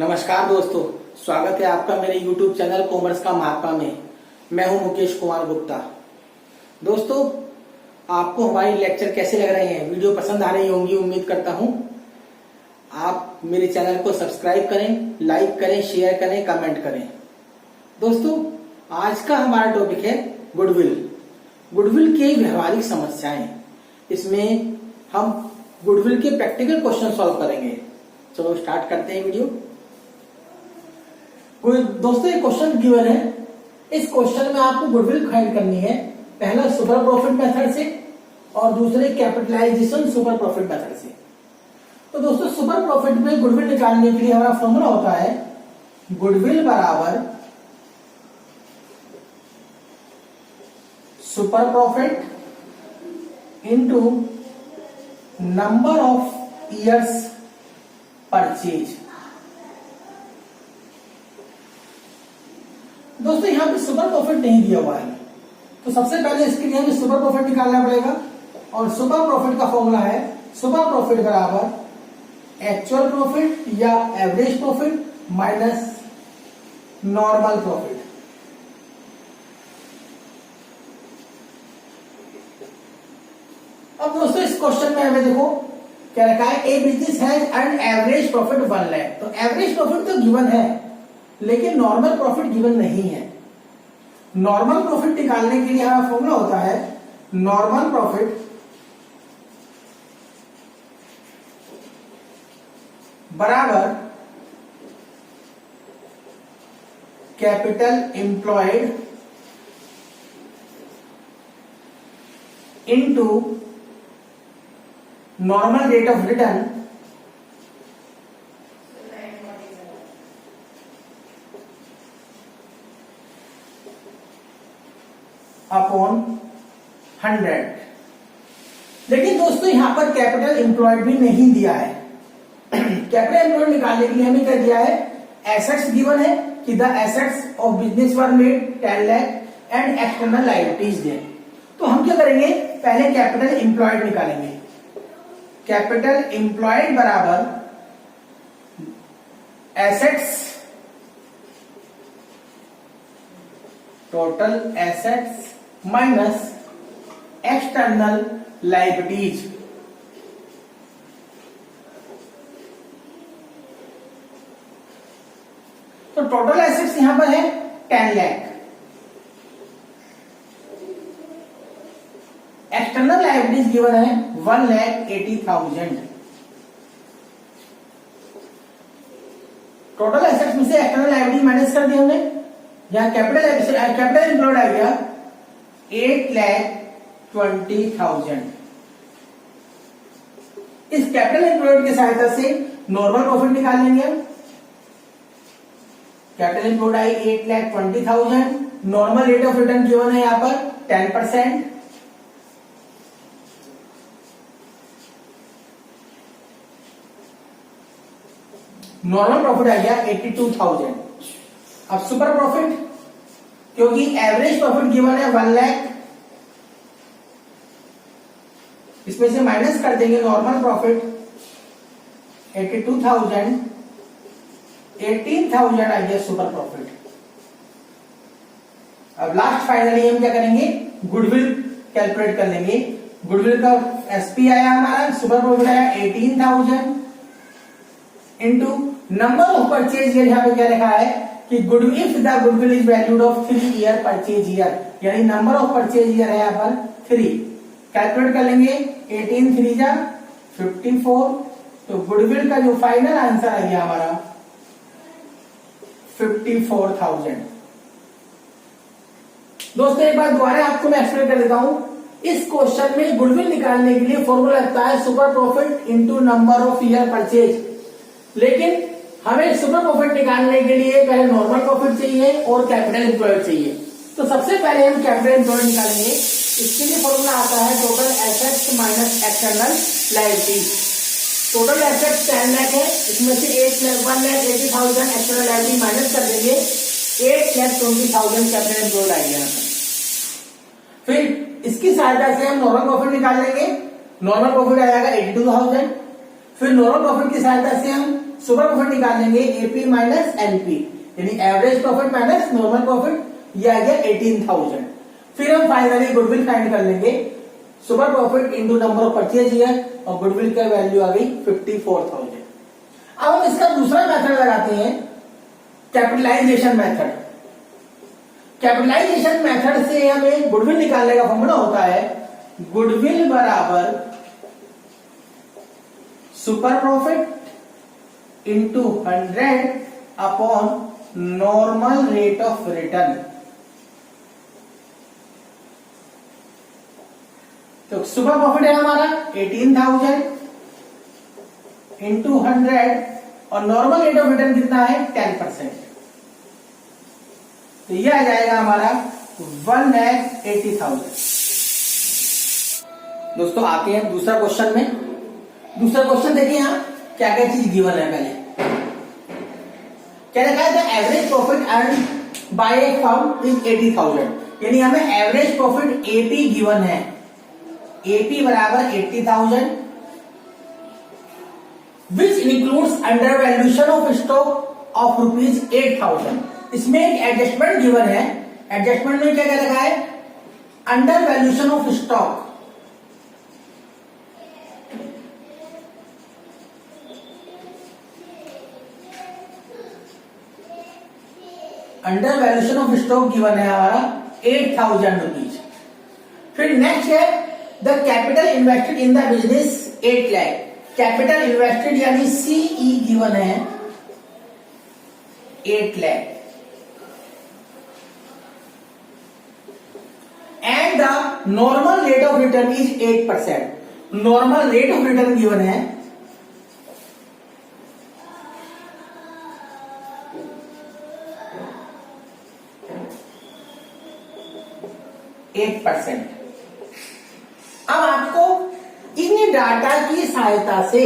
नमस्कार दोस्तों, स्वागत है आपका मेरे YouTube चैनल कॉमर्स का महात्मा में। मैं हूं मुकेश कुमार गुप्ता। दोस्तों, आपको हमारी लेक्चर कैसे लग रहे हैं? वीडियो पसंद आ रही होंगी, उम्मीद करता हूं। आप मेरे चैनल को सब्सक्राइब करें, लाइक करें, शेयर करें, कमेंट करें। दोस्तों, आज का हमारा टॉपिक है गुडविल। गुडविल की व्यवहारिक समस्याएं। इसमें हम गुडविल के प्रैक्टिकल क्वेश्चन सॉल्व करेंगे। चलो स्टार्ट करते हैं वीडियो। दोस्तों, एक क्वेश्चन गिवन है। इस क्वेश्चन में आपको गुडविल फाइंड करनी है। पहला सुपर प्रॉफिट मेथड से और दूसरे कैपिटलाइजेशन सुपर प्रॉफिट मेथड से। तो दोस्तों, सुपर प्रॉफिट में गुडविल निकालने के लिए हमारा फॉर्मूला होता है गुडविल बराबर super profit into number of years purchase. दोस्तों, यहां पे सुपर प्रॉफिट नहीं दिया हुआ है, तो सबसे पहले इसके लिए हमें सुपर प्रॉफिट निकालना पड़ेगा। और सुपर प्रॉफिट का फॉर्मूला है सुपर प्रॉफिट बराबर एक्चुअल प्रॉफिट या average profit minus normal profit. अब दोस्तों, इस क्वेश्चन में हमें देखो क्या रखा है, a business has earn average profit 1 lakh. तो एवरेज प्रॉफिट तो गिवन है, लेकिन नॉर्मल प्रॉफिट गिवन नहीं है। नॉर्मल प्रॉफिट निकालने के लिए हमारा फॉर्मूला होता है नॉर्मल प्रॉफिट बराबर capital employed into normal rate of return upon 100। लेकिन दोस्तों, यहां पर कैपिटल एम्प्लॉयड भी नहीं दिया है। कैपिटल एम्प्लॉयड निकालने के लिए हमें क्या दिया है, एसेट्स गिवन है कि the assets of business were made 10 lakh and external liabilities they. तो हम क्या करेंगे, पहले कैपिटल एम्प्लॉयड निकालेंगे। कैपिटल एम्प्लॉयड बराबर assets, total assets minus external liabilities. तो टोटल एसेट्स यहां पर है 10 लाख, एक्सटर्नल लायबिलिटीज गिवन है 1,80,000। टोटल एसेट्स में से एक्सटर्नल लायबिलिटीज माइनस कर दी हमने। यहां कैपिटल एम्प्लॉयड आ गया 8,20,000। इस कैपिटल एम्प्लॉयड की सहायता से नॉर्मल प्रॉफिट निकाल लेंगे हम। Capital employed I 8,20,000। Normal rate of return given है यहां पर 10%। नॉर्मल प्रॉफिट आ गया 82,000। अब सुपर प्रॉफिट, क्योंकि एवरेज प्रॉफिट गिवन है 1 लाख, इसमें से माइनस कर देंगे नॉर्मल प्रॉफिट 82,000, 18,000 आ गया सुपर प्रॉफिट। अब लास्ट फाइनली हम क्या करेंगे, गुडविल कैलकुलेट कर लेंगे। गुडविल का एसपी आया हमारा, सुपर प्रॉफिट आया 18,000 into number of purchase year. यहां पे क्या लिखा है कि goodwill if the goodwill is valued of 3 year purchase year, यानी नंबर ऑफ परचेज ईयर है यहां पर 3। कैलकुलेट कर लेंगे 18 3 जा 54। तो गुडविल का जो फाइनल आंसर आ गया हमारा 54,000। दोस्तों, एक बार दोबारा आपको मैं एक्सप्लेन कर देता हूं। इस क्वेश्चन में गुडविल निकालने के लिए फॉर्मूला लगता है super profit into number of year purchase. लेकिन हमें सुपर प्रॉफिट निकालने के लिए पहले नॉर्मल प्रॉफिट चाहिए और कैपिटल एम्प्लॉयड चाहिए। तो सबसे पहले हम कैपिटल एम्प्लॉयड निकालेंगे। इसके लिए फॉर्मूला आता है total assets minus external liabilities. Total assets 10 lakh है, इसमें से 1,80,000 एक्सटर्नल लायबिलिटी माइनस कर देंगे, 8,20,000 कैपिटल एम्प्लॉयड आ गया। फिर इसकी सहायता से हम नॉर्मल प्रॉफिट निकाल लेंगे। नॉर्मल प्रॉफिट आ जाएगा 82,000। फिर नॉर्मल प्रॉफिट की सहायता से हम सुपर प्रॉफिट निकाल लेंगे एपी माइनस एनपी, यानी average profit minus normal profit, ये आ गया 18,000। फिर हम फाइनली गुडविल फाइंड कर लेंगे, super profit into number of purchase year, और गुडविल का वैल्यू आ गई 54,000। अब हम इसका दूसरा मेथड लगाते हैं, कैपिटलाइजेशन मेथड। कैपिटलाइजेशन मेथड से हमें गुडविल निकालने का फॉर्मूला होता है गुडविल बराबर super profit into 100 upon normal rate of return. तो सुपर प्रॉफिट है हमारा 18,000 इंटू 100 और नॉर्मल रेट ऑफ रिटर्न कितना है 10%। तो यह आ जाएगा हमारा 1,80,000। दोस्तों आते हैं दूसरा क्वेश्चन में। दूसरा क्वेश्चन देखिए यहां क्या क्या चीज गिवन है। पहले क्या लिखा है, the average profit earn by A firm is 80,000, यानी हमें एवरेज प्रॉफिट एपी गिवन है, एपी बराबर 80,000 which includes under valuation of stock of ₹8,000। इसमें एक एडजस्टमेंट गिवन है, एडजस्टमेंट में क्या क्या लिखा है, under valuation of stock, under valuation of stock given है हमारा 8,000 रुपीज। फिर नेक्स्ट है the capital invested in the business 8 lakh, capital invested यानी सीई गिवन है 8 lakh, and the normal rate of return is 8%। Normal rate of return given है 8%। अब आपको इन data की सहायता से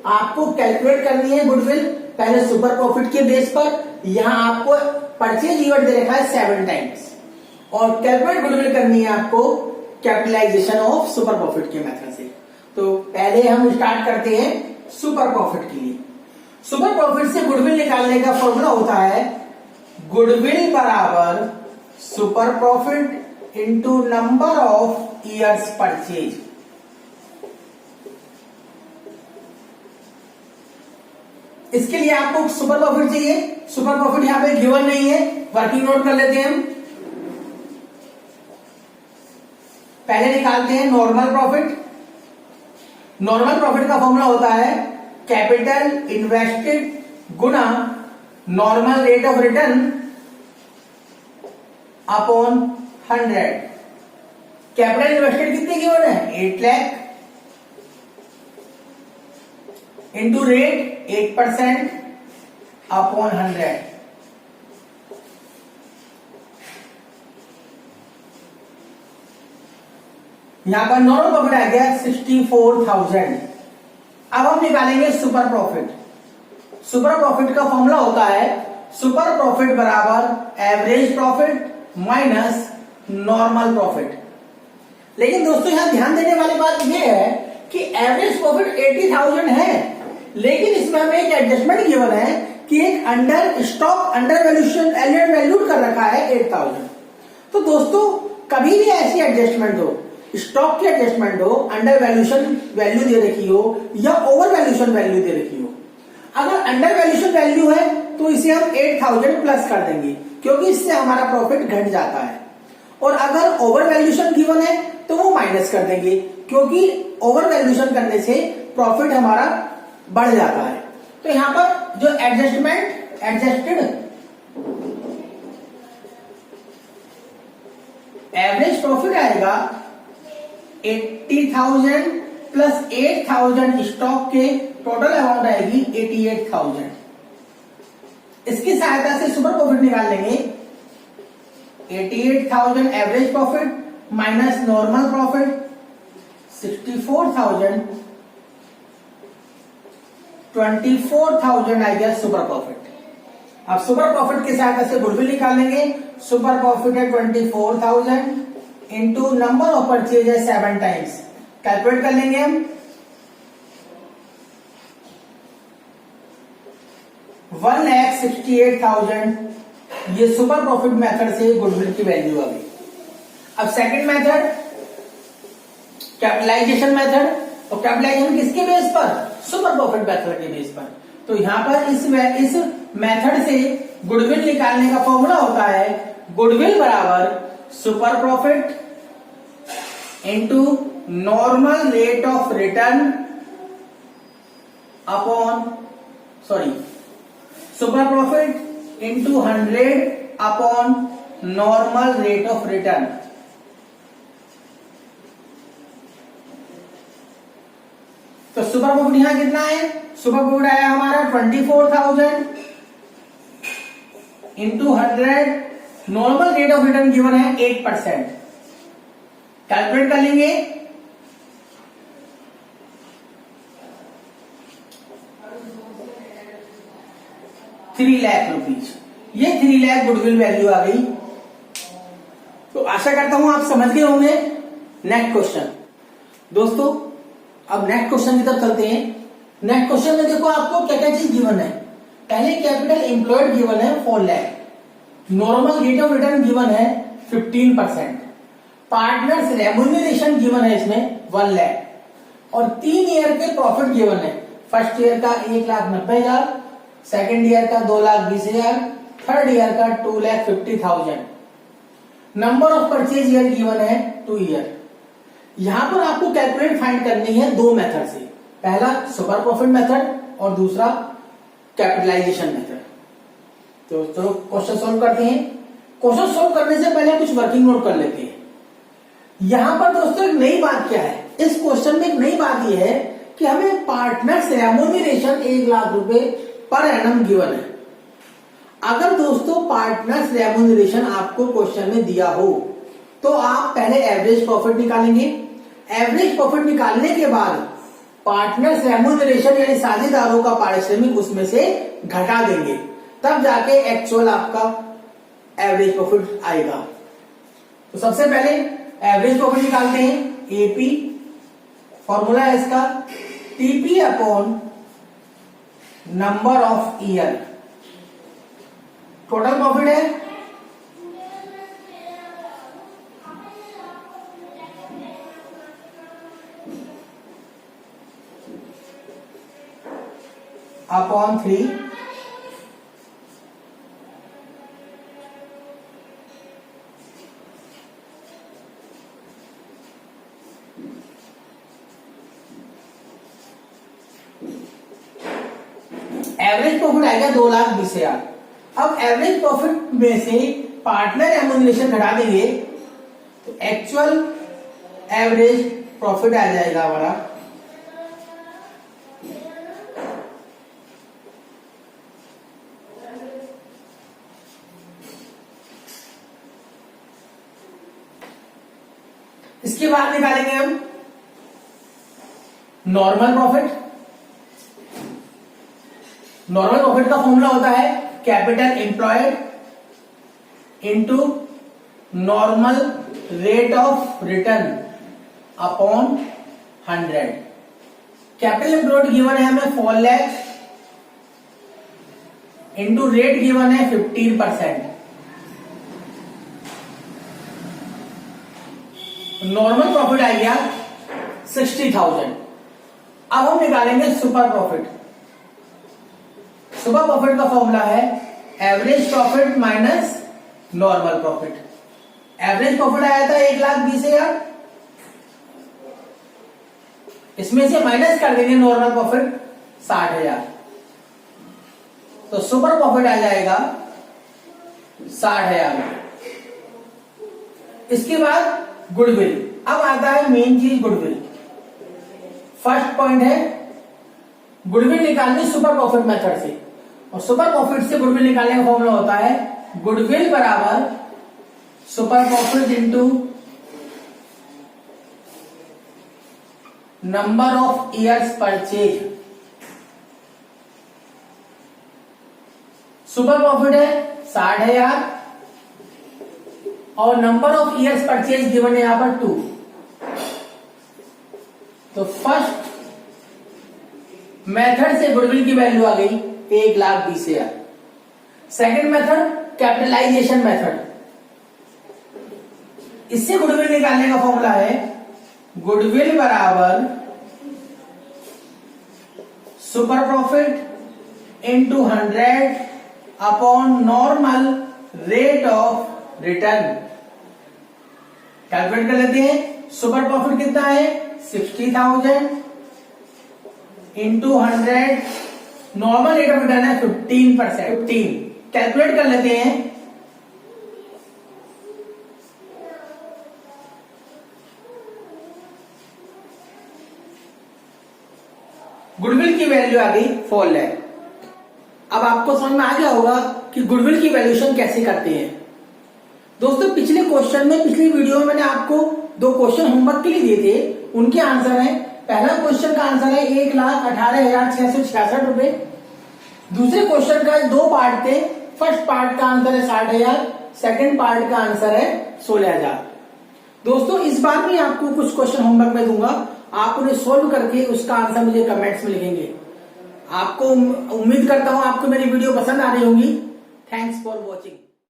आपको कैलकुलेट करनी है गुडविल, पहले सुपर प्रॉफिट के बेस पर। यहां आपको परचेज ईवेंट दे रखा है 7 टाइम्स, और कैलकुलेट गुडविल करनी है आपको कैपिटलाइजेशन ऑफ सुपर प्रॉफिट के मेथड से। तो पहले हम स्टार्ट करते हैं सुपर प्रॉफिट के लिए। सुपर प्रॉफिट से गुडविल निकालने का फॉर्मूला होता है गुडविल बराबर super profit into number of years purchase. इसके लिए आपको सुपर प्रॉफिट चाहिए, सुपर प्रॉफिट यहां पे गिवन नहीं है, वर्किंग नोट कर लेते हैं हम। पहले निकालते हैं नॉर्मल प्रॉफिट। नॉर्मल प्रॉफिट का फॉर्मूला होता है capital invested Guna normal rate of return upon 100। Capital invested कितने गिवन है 8 लाख इंटू रेट 8% अपॉन 100। यहां पर नॉर्मल प्रॉफिट आ गया 64,000। अब हम निकालेंगे सुपर प्रॉफिट। सुपर प्रॉफिट का फॉर्मूला होता है सुपर प्रॉफिट बराबर average profit minus normal profit. लेकिन दोस्तों यहां ध्यान देने वाली बात यह है कि एवरेज प्रॉफिट 80,000 है, लेकिन इसमें हमें एक एडजस्टमेंट गिवन है कि एक under stock under valuation valued कर रखा है 8,000। तो दोस्तों कभी भी ऐसी एडजस्टमेंट हो, स्टॉक की एडजस्टमेंट हो, अंडर वैल्यूएशन वैल्यू दे रखी हो या ओवर वैल्यूएशन वैल्यू दे रखी हो, अगर अंडर वैल्यूएशन वैल्यू है तो इसे हम 8,000 प्लस कर देंगे, क्योंकि इससे हमारा प्रॉफिट घट जाता है। और अगर ओवर वैल्यूएशन गिवन है तो वो माइनस कर देंगे, क्योंकि ओवर वैल्यूएशन करने से प्रॉफिट हमारा बढ़ जाता है। तो यहां पर जो एडजस्टेड एवरेज प्रॉफिट आएगा 80,000 प्लस 8,000 स्टॉक के टोटल अमाउंट आएगी 88,000। इसकी सहायता से सुपर प्रॉफिट निकाल लेंगे 88,000 average profit minus normal profit 64,000, 24,000 आ गया सुपर प्रॉफिट। अब सुपर प्रॉफिट की सहायता से गुडविल निकालेंगे। सुपर प्रॉफिट है 24,000 इंटू नंबर ऑफ परचेज है 7 टाइम्स, कैलकुलेट कर लेंगे हम। 1,68,000 ये सुपर प्रॉफिट मेथड से गुडविल की वैल्यू आ गई। अब सेकंड मेथड कैपिटलाइजेशन मेथड, और कैपिटलाइजेशन किसके बेस पर? सुपर प्रॉफिट मेथड के बेस पर। तो यहां पर इस मेथड से गुडविल निकालने का फॉर्मूला होता है गुडविल बराबर super profit into normal rate of return upon super profit into 100 upon normal rate of return. तो सुपर प्रॉफिट यहां कितना है? सुपर प्रॉफिट आया हमारा 24,000 into 100, normal rate of return given है 8%। कैलकुलेट कर लेंगे। ₹3,00,000। ये 3,00,000 गुडविल वैल्यू आ गई। तो आशा करता हूं आप समझ गए होंगे। नेक्स्ट क्वेश्चन दोस्तों, अब नेक्स्ट क्वेश्चन की तरफ चलते हैं। नेक्स्ट क्वेश्चन में देखो आपको क्या क्या चीज गिवन है। पहले कैपिटल एम्प्लॉयड गिवन है 4,00,000, normal rate of return given है 15%, पार्टनर्स रेम्यूनरेशन गिवन है इसमें 1,00,000, और 3 ईयर के प्रॉफिट गिवन है। फर्स्ट ईयर का 1,90,000, सेकेंड ईयर का 2,20,000, थर्ड ईयर का 2,50,000। Number of purchase year given है 2 ईयर। यहां पर आपको कैलकुलेट फाइंड करनी है दो मेथड से, पहला सुपर प्रॉफिट मेथड और दूसरा कैपिटलाइजेशन मेथड। तो चलो क्वेश्चन सॉल्व करते हैं। क्वेश्चन सॉल्व करने से पहले कुछ वर्किंग नोट कर लेते हैं। यहां पर दोस्तों एक नई बात क्या है, इस क्वेश्चन में एक नई बात यह है कि हमें पार्टनर्स रेम्यूनरेशन 1,00,000 रुपए पर एनम गिवन है। अगर दोस्तों पार्टनर्स रेम्यूनरेशन आपको क्वेश्चन में दिया हो तो आप पहले एवरेज प्रॉफिट निकालेंगे। एवरेज प्रॉफिट निकालने के बाद पार्टनर्स रेम्यूनरेशन यानी साझेदारों का पारिश्रमिक उसमें से घटा देंगे, तब जाके एक्चुअल आपका एवरेज प्रॉफिट आएगा। तो सबसे पहले एवरेज प्रॉफिट निकालते हैं। एपी फॉर्मूला है इसका TP upon number of year. Total profit है अपॉन 3 एवरेज प्रॉफिट आएगा 2,20,000। अब एवरेज प्रॉफिट में से पार्टनर रेम्यूनरेशन घटा देंगे तो एक्चुअल एवरेज प्रॉफिट आ जाएगा हमारा इसके बाद निकालेंगे हम नॉर्मल प्रॉफिट। नॉर्मल प्रॉफिट का फॉर्मूला होता है capital employed into normal rate of return upon 100। Capital employed given है हमें 4,00,000 इनटू रेट गिवन है 15%। नॉर्मल प्रॉफिट आ गया 60,000। अब हम निकालेंगे सुपर प्रॉफिट। सुपर प्रॉफिट का फॉर्मूला है average profit minus normal profit. Average profit आया था 1,20,000, इसमें से माइनस कर देंगे नॉर्मल प्रॉफिट 60,000, तो सुपर प्रॉफिट आ जाएगा 60,000। इसके बाद गुडविल। अब आता है मेन चीज गुडविल। फर्स्ट पॉइंट है गुडविल निकालनी सुपर प्रॉफिट मेथड से, और सुपर प्रॉफिट से गुडविल निकालने का फॉर्मूला होता है गुडविल बराबर super profit into number of years purchase. Super profit है 60,000 और number of years purchase given है यहां पर 2। तो फर्स्ट मेथड से गुडविल की वैल्यू आ गई 1,20,000। सेकंड मेथड कैपिटलाइजेशन मेथड, इससे गुडविल निकालने का फॉर्मूला है गुडविल बराबर super profit into 100 upon normal rate of return. Calculate कर लेते हैं। सुपर प्रॉफिट कितना है 60,000 into 100, normal rate of return है 15%। 15 कैलकुलेट कर लेते हैं। गुडविल की वैल्यू आ गई 4 लाख। अब आपको समझ में आ गया होगा कि गुडविल की वैल्यूएशन कैसे करते हैं। दोस्तों पिछले क्वेश्चन में, पिछली वीडियो में मैंने आपको 2 क्वेश्चन होमवर्क के लिए दिए थे, उनके आंसर है। पहला क्वेश्चन का आंसर है 1,18,666 रुपए। दूसरे क्वेश्चन का 2 पार्ट थे। फर्स्ट पार्ट का आंसर है 60,000, सेकंड पार्ट का आंसर है 16,000। दोस्तों इस बार भी आपको कुछ क्वेश्चन होमवर्क में दूंगा, आप उन्हें सोल्व करके उसका आंसर मुझे कमेंट्स में लिखेंगे। आपको उम्मीद करता हूं आपको मेरी वीडियो पसंद आ रही होंगी। Thanks for watching.